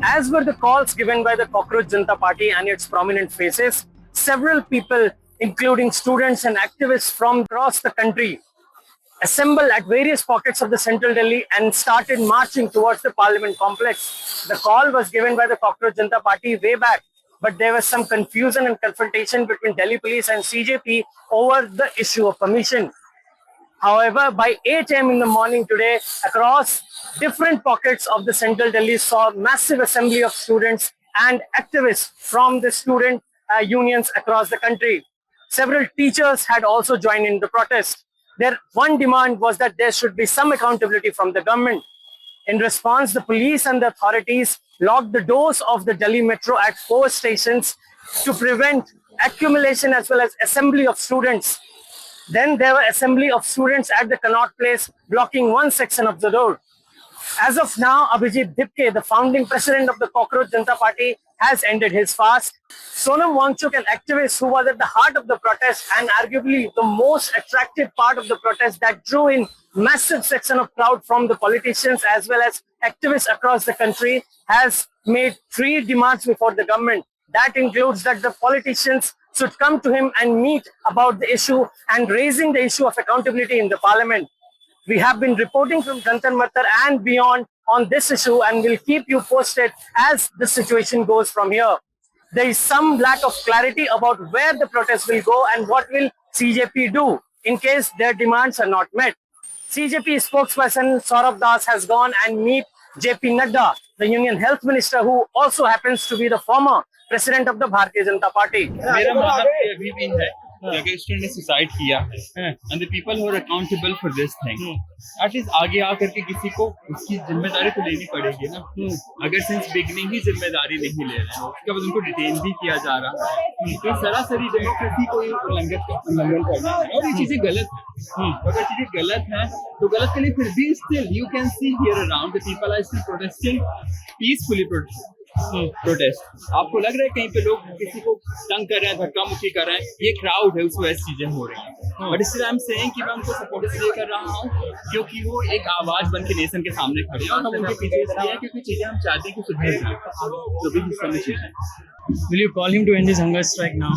As were the calls given by the Cockroach Janata Party and its prominent faces, several people, including students and activists from across the country, assembled at various pockets of the central Delhi and started marching towards the Parliament complex. The call was given by the Cockroach Janata Party way back, but there was some confusion and confrontation between Delhi police and CJP over the issue of permission. However, by 8 a.m. in the morning today, across different pockets of the central Delhi saw massive assembly of students and activists from the student unions across the country. Several teachers had also joined in the protest. Their one demand was that there should be some accountability from the government. In response, the police and the authorities locked the doors of the Delhi Metro at 4 stations to prevent accumulation as well as assembly of students. Then there were assembly of students at the Connaught Place blocking one section of the road. As of now, Abhijit Dipke, the founding president of the Cockroach Janata Party, has ended his fast. Sonam Wangchuk, an activist who was at the heart of the protest and arguably the most attractive part of the protest that drew in massive section of crowd from the politicians as well as activists across the country, has made 3 demands before the government. That includes that the politicians should come to him and meet about the issue and raising the issue of accountability in the parliament. We have been reporting from Jantar Mantar and beyond on this issue and will keep you posted as the situation goes from here. There is some lack of clarity about where the protest will go and what will CJP do in case their demands are not met. CJP spokesperson Saurabh Das has gone and meet JP Nadda, the Union Health Minister, who also happens to be the former president of the Bharatiya Janata Party. मेरा मानना अभी भी है कि अगर student ने suicide किया and the people who are accountable for this thing at least आगे आकर के किसी को उसकी जिम्मेदारी तो लेनी पड़ेगी ना। अगर सिंस बिगनिंग ही जिम्मेदारी नहीं ले रहे हैं, उसके बाद उनको डिटेन भी किया जा रहा है, तो सरासरी डेमोक्रेसी को उल्लंघन करना है और ये चीजें गलत है। अगर चीजें गलत है तो गलत के लिए फिर भी still you can see here around the people are still protesting peacefully protest. आपको लग रहा है कहीं पे लोग किसी को तंग कर रहे हैं, धक्का मुक्की कर रहे हैं, ये क्राउड है, उस वजह से चीजें हो रही हैं। बट इसलिए हम सेइंग कि मैं उनको सपोर्ट इसलिए कर रहा हूँ क्योंकि वो एक आवाज बन के नेशन के सामने खड़े हैं और हम उनके पीछे इसलिए हैं क्योंकि चीजें हम चाहते हैं कि सुधर जाए जो भी हिस्सा में चीजें। Will you call him to end his hunger strike now?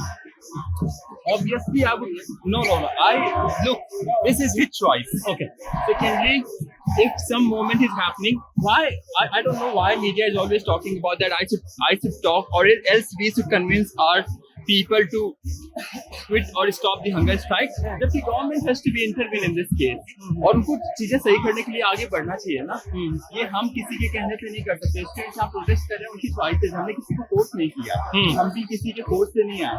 Obviously, I would. No. Look, this is his choice. Okay. Secondly, if some moment is happening, why? I don't know why media is always talking about that. I should talk, or else we should convince our people to quit or stop the hunger strike. That the government has to be intervene in this case. और उनको चीजें सही करने के लिए आगे बढ़ना चाहिए ना। ये हम किसी के कहने पे नहीं कर सकते। स्टूडेंट्स आप प्रोटेस्ट कर रहे हैं, उनकी चॉइस है। हमने किसी को फोर्स नहीं किया, हम भी किसी के फोर्स से नहीं आए।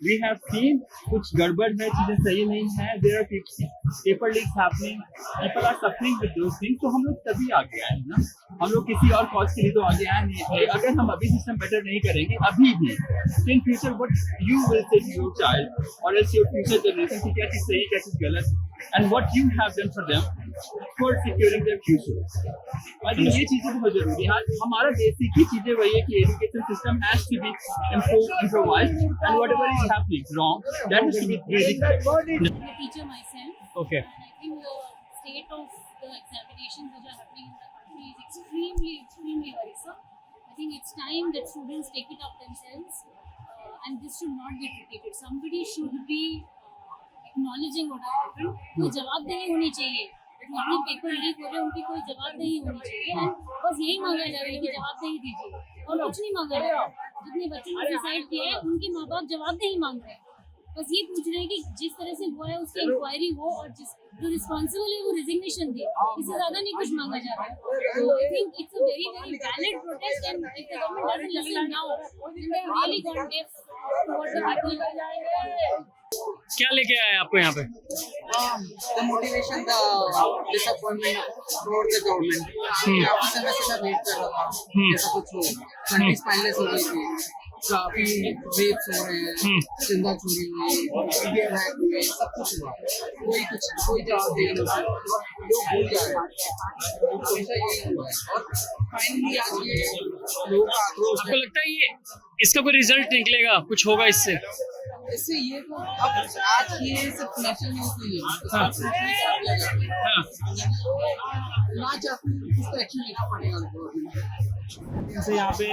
We have seen कुछ गड़बड़ है, चीजें सही नहीं है। There are paper leaks happening, people are suffering with those things. तो हम लोग तभी आगे आए ना। हम लोग किसी और कॉज के लिए तो आगे आए नहीं। अगर हम अभी सिस्टम बेटर नहीं करेंगे अभी भी, in future what you will say to your child or else your future generation कि क्या चीज सही क्या चीज गलत, and what you have done for them for securing their future. I think ये चीजें बहुत जरूरी है। हमारा बेसिक ही चीजें वही है कि education system has to be improvised and whatever is happening wrong that has to be really correct. I'm a teacher myself. Okay. And I think the state of the examinations which are happening in the country is extremely worrisome. I think it's time that students take it up themselves. And this should not be repeated. Somebody should be acknowledging what has happened. कोई जवाबदेही होनी चाहिए। जितने paper leak हो रहे हैं उनकी कोई जवाबदेही होनी चाहिए। एंड बस यही मांगा जा रहा है कि जवाबदेही दीजिए और कुछ नहीं मांगा जा रहा। जितने बच्चों ने सुसाइड किया है उनके माँ बाप जवाबदेही मांग रहे हैं। बस ये पूछ रहे हैं कि जिस तरह से हुआ है उसकी इंक्वायरी हो और जो रिस्पॉन्सिबल है वो रिजिग्नेशन दे। इससे ज्यादा नहीं कुछ मांगा जा रहा है। तो I think it's a very valid protest and if the government doesn't listen now then they are really gone deaf to what the people. क्या लेके आए आपको यहाँ पे? The motivation, the disappointment toward the government. काफी समय से मैं वेट कर रहा था ऐसा कुछ हो। कंडीज फाइनलाइज हो गई थी, काफी रेप्स हो रहे हैं, जिंदा चोरी हुई, इंडियन हैक हुए, सब कुछ हुआ, कोई जवाब दे नहीं रहा, लोग भूल जा रहे हैं। हमेशा यही हुआ है और फाइनली आज ये लोगों का आक्रोश आपको लगता है ये इसका कोई रिजल्ट निकलेगा, कुछ होगा इससे? इससे ये तो अब आज ये सिर्फ नेशनल न्यूज नहीं है, इसका हाँ। proof नहीं कर लिया जाता है। हाँ ना चाहते हैं इसको एक्शन लेना पड़ेगा गवर्नमेंट को। जैसे यहाँ पे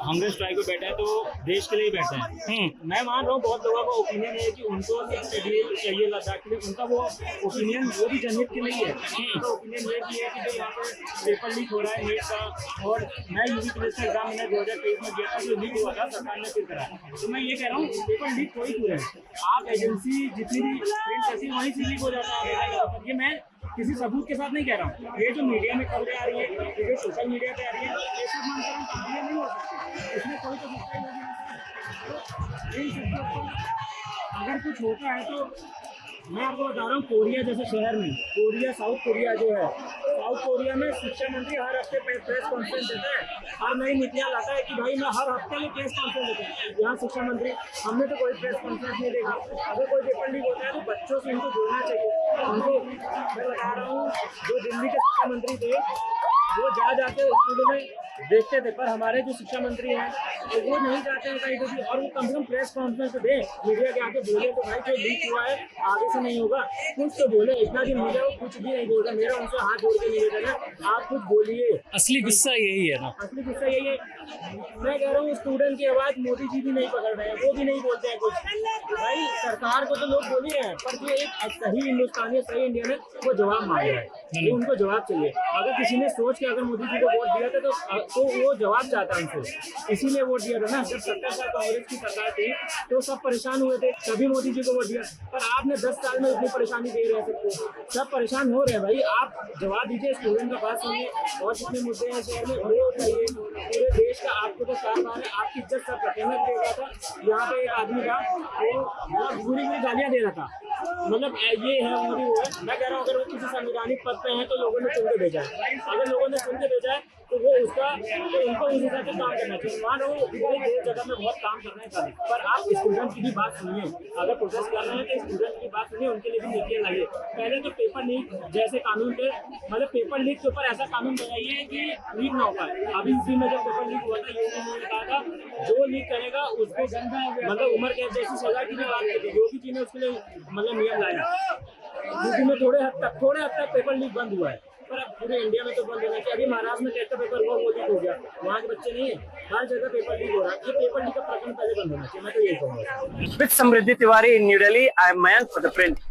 हंगर स्ट्राइक पे बैठे हैं तो देश के लिए ही बैठे हैं। मैं मान रहा हूँ बहुत लोगों का ओपिनियन है कि उनको एक शेड्यूल चाहिए लद्दाख के लिए, उनका वो ओपिनियन वो भी जनहित के लिए है। उनका ओपिनियन ये भी है कि जो यहाँ पे पेपर लीक हो रहा है नीट का, और मैं यूपी पुलिस का एग्जाम मैंने 2023 में दिया था, जो लीक हुआ था सरकार ने फिर कराया। तो मैं ये कह रहा हूँ पेपर लीक कोई क्यों है, आप एजेंसी जितनी भी प्रिंट करती है वहीं से लीक हो जाता है। ये मैं किसी सबूत के साथ नहीं कह रहा हूँ, ये जो मीडिया में खबरें आ रही है, ये जो सोशल मीडिया पे आ रही है, ये सब मानकर हम कंप्लेन नहीं हो सकते, इसमें कोई तो सच्चाई होगी नहीं। इन सबके ऊपर अगर कुछ होता है तो मैं आपको बता रहा हूँ, कोरिया जैसे शहर में, कोरिया साउथ कोरिया जो है, साउथ कोरिया में शिक्षा मंत्री हर हफ्ते प्रेस कॉन्फ्रेंस देता है, हर नई नीतियाँ लाता है कि भाई मैं हर हफ्ते में प्रेस कॉन्फ्रेंस देता हूँ। यहाँ शिक्षा मंत्री हमने तो कोई प्रेस कॉन्फ्रेंस नहीं देखा। अगर कोई पेपर लीक होता है तो बच्चों से इनको जोड़ना चाहिए। उनको मैं बता रहा हूँ, जो दिल्ली के शिक्षा मंत्री थे वो जाके स्कूलों में देखते थे, पर हमारे जो शिक्षा मंत्री हैं तो वो नहीं जाते हैं कहीं भी, और वो कम से कम प्रेस कॉन्फ्रेंस दे, मीडिया के आके बोले तो भाई जो लीक हुआ है आगे से नहीं होगा, कुछ तो बोले। इतना दिन हो गया वो कुछ भी नहीं बोल रहा। मेरा उनसे हाथ जोड़ के निवेदन है, आप कुछ बोलिए। असली गुस्सा यही है ना, असली गुस्सा यही है। मैं कह रहा हूँ स्टूडेंट की आवाज मोदी जी भी नहीं पकड़ रहे हैं, वो भी नहीं बोलते हैं कुछ। भाई सरकार को तो लोग बोल ही रहे हैं, पर जो एक सही हिंदुस्तानी सही इंडियन है वो जवाब मांग रहा है, वो उनको जवाब चाहिए। अगर किसी ने सोच के अगर मोदी जी को वोट दिया था तो वो जवाब चाहता है उनसे, इसीलिए वोट दिया था ना। जब 70 साल कांग्रेस की सरकार थी तो सब परेशान हुए थे, तभी मोदी जी को वोट दिया। पर आपने 10 साल में इतनी परेशानी दे रहे सबको, सब परेशान हो रहे हैं। भाई आप जवाब दीजिए, स्टूडेंट का बात सुनिए, और जितने मुद्दे हैं शहर में वो चाहिए। पूरे देश का आपको तो कारभार है, आपकी इज्जत सब रखेंगे। देख रहा था यहाँ पे एक आदमी था, वो बुरी बुरी गालियाँ दे रहा था, मतलब ये है वो है। मैं कह रहा हूँ अगर वो किसी संवैधानिक पद पे हैं तो लोगों ने चुन के भेजा है, अगर लोगों ने चुन के भेजा है तो वो उसका तो उनको उस हिसाब से काम करना चाहिए। मान लो भाई दो जगह में बहुत काम करने का, पर आप स्टूडेंट की भी बात सुनिए। अगर प्रोटेस्ट कर रहे हैं तो स्टूडेंट की बात सुनिए, उनके लिए भी नीतियाँ लाइए। पहले तो पेपर लीक जैसे कानून थे, मतलब पेपर लीक के ऊपर ऐसा कानून बनाइए कि लीक ना हो पाए। अभी यूपी में जब पेपर लीक हुआ था, योगी जी ने कहा था जो लीक करेगा उसको मतलब उम्र कैद जैसी सजा की भी बात की थी। योगी जी ने उसके लिए मतलब नियम लाया। यूपी में थोड़े हद तक पेपर लीक बंद हुआ है, पर अब पूरे इंडिया में तो बंद होना चाहिए। अभी महाराष्ट्र में टेस्ट का पेपर हुआ, वो लीक हो गया, वहाँ के बच्चे नहीं है, हर जगह पेपर लीक हो रहा है। ये पेपर लीक का प्रकरण पहले बंद होना चाहिए, मैं तो यही कहूँगा। With Samriddhi Tiwari in New Delhi, I am Mayank for the Print.